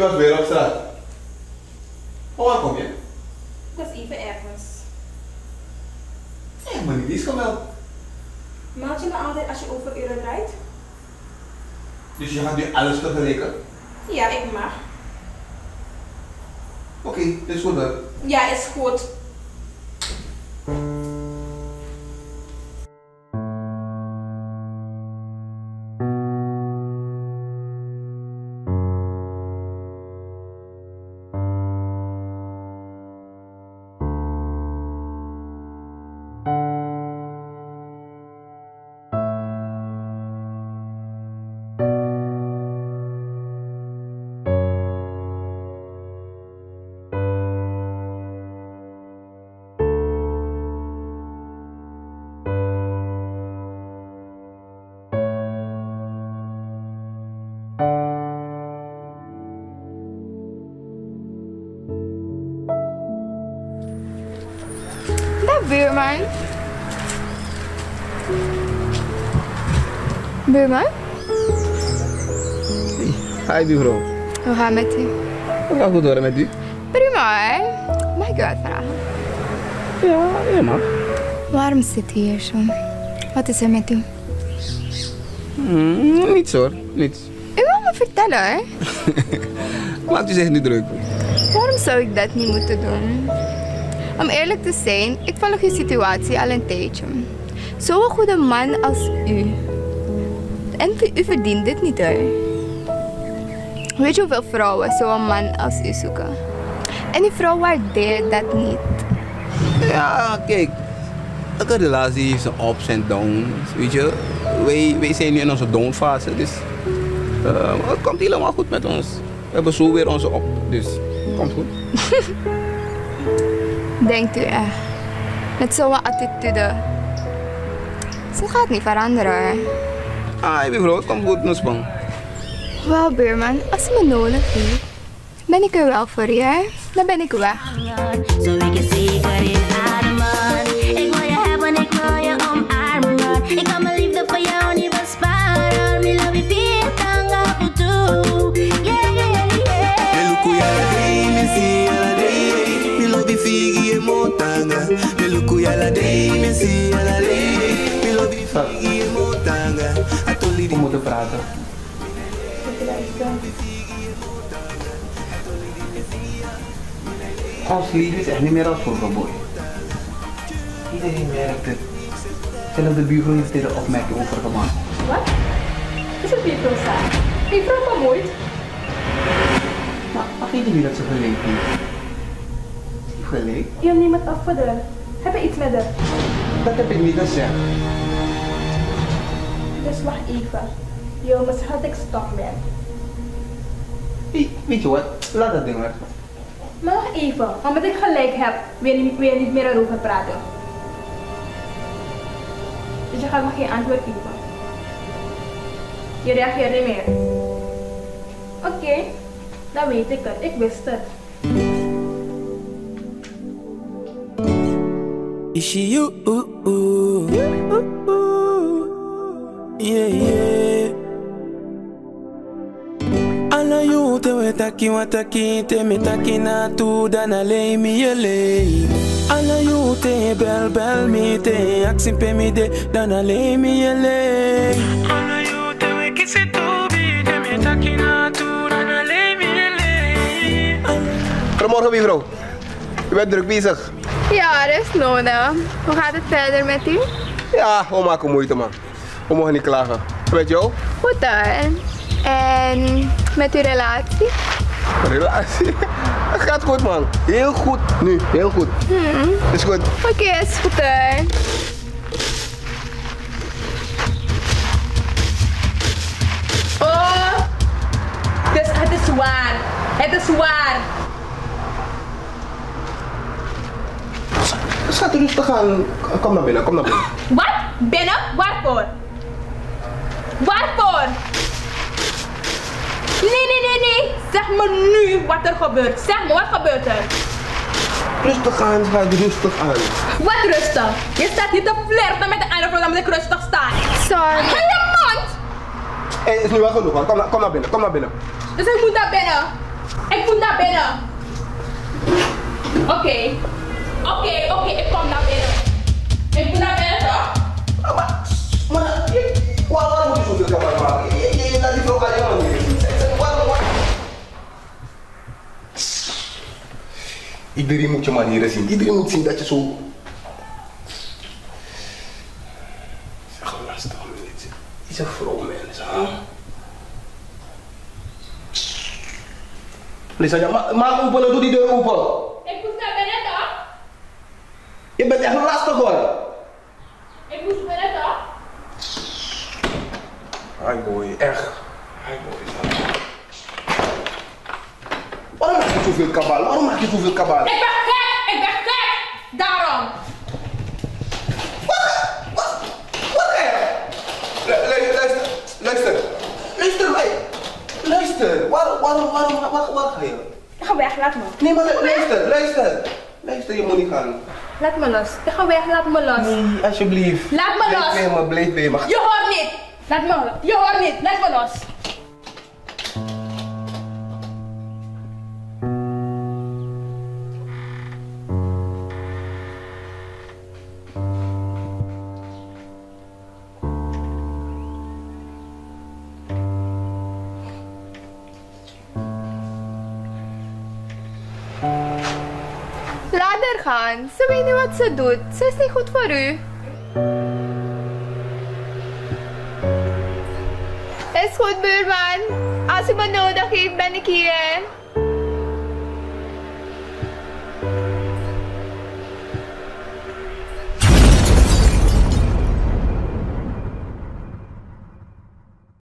was weer op straat. Waar kom je? Ik was even ergens. Nee, maar niet is gemeld. Meld je me altijd als je overuren draait? Dus je gaat nu alles vergelijken? Ja, ik mag. Oké, is goed dan. Ja, is goed. Buurman? Buurman? Hi buurvrouw. Hoe gaat het met u? Hoe gaat goed horen met u? Prima, hè? Mag ik u wat vragen? Ja man. Waarom zit u hier zo? Wat is er met u? Niets hoor, niets. U wil me vertellen, hè? Maakt u zich niet druk. Waarom zou ik dat niet moeten doen? Om eerlijk te zijn, ik volg uw situatie al een tijdje. Zo'n goede man als u. En u verdient dit niet, hè? Weet je hoeveel vrouwen zo'n man als u zoeken? En die vrouw waardeert dat niet. Ja, kijk. Elke relatie heeft zijn ups en downs. Weet je, wij zijn nu in onze downfase. Dus het komt helemaal goed met ons. We hebben zo weer onze op. Dus het komt goed. Denkt u echt? Met zo'n attitude. Ze gaat niet veranderen, hè? Ah, mevrouw, het komt goed, Noesbang. Wel, buurman, als je me nodig heeft, ben ik er wel voor je, hè? Dan ben ik weg. Zo ik je zeker in ademen. Ik wil je hebben, ik wil je omarmen. Ik kan mijn liefde voor jou niet besparen. Me love you veel tanga putu. Yeah, yeah, yeah. Me luku ya la day, me see ya la day. Me love you figi e motanga. Me luku ya la day, me see ya la day. Me love you figi e motanga. We moeten praten. Ons leven is echt niet meer als vroeger, boy. Iedereen merkt het. Zelfs de buurvrouw heeft hier een opmerking over gemaakt. Wat? Is het buurvrouw zaak? Die vrouw vermoeid? Maar vind je niet dat ze gelijk heeft? Ze heeft gelijk? Je neemt het af voor de. Heb je iets met haar? Dat heb ik niet gezegd. Dus wacht even. Jongens, had ik stop ben. Weet je wat? Laat dat ding maar. Maar wacht even, omdat ik gelijk heb, wil je niet meer erover praten. Dus je gaat me geen antwoord geven. Je reageert niet meer. Oké, dan weet ik het. Ik wist het. Is she you? Yeah, yeah. Alla you te wetaki wataki te metaki na tu dana lei mi yele. Alla you te bel mi te aksin pe mi de dana lei mi yele. Alla you te wekisi tu bi te metaki na tu dana lei mi yele. Goedemorgen, buurvrouw. U bent druk bezig. Ja, dat is nodig. Hoe gaat het verder met u? Ja, we maken moeite, man. We mogen niet klagen. Met jou? Goed dan. En met uw relatie? Relatie? Het gaat goed, man. Heel goed. Nu, heel goed. Is goed. Oké, is goed dan. Oh! Dus het is waar. Het is waar. Schat, rustig aan. Kom naar binnen, kom naar binnen. Wat? Binnen? Waarvoor? Waarvoor? Nee. Zeg me nu wat er gebeurt. Zeg me, wat gebeurt er? Rustig aan, schat, rustig aan. Wat rustig? Je staat hier te flirten met de andere vrouw, dan moet ik rustig staan. Sorry. Ga je mond! Hé, is nu wel genoeg, man. Kom naar binnen, kom naar binnen. Dus ik moet naar binnen. Ik moet naar binnen. Oké, ik kom naar binnen. Ik moet naar binnen toch? Waarom moet je zoveel kabaal maken? Je laat die vrouw alleen maar niet. Waarom? Iedereen moet je manieren zien. Iedereen moet zien dat je zo... Zeg lastig, man. Is een vrouw, mensen. Lisa, maak open en doe die deur open. Ik moet naar binnen toch? Je bent echt lastig hoor. Ik moet binnen toch? Hi boy, echt. Hi boy. Waarom maak je zoveel kabaal? Waarom maak je zoveel kabaal? Ik ben gek! Daarom! Wat erg? Luister mij. Luister, waar ga je? Ik ga weg, laat me. Nee, maar luister, je moet niet gaan. Laat me los. Ik ga weg, laat me los. Nee, alsjeblieft. Laat me los. Blijf bij me. Je hoort niet. Laat me los. Laat haar gaan. Ze weet niet wat ze doet. Ze is niet goed voor u. Is goed, buurman. Als u me nodig heeft, ben ik hier.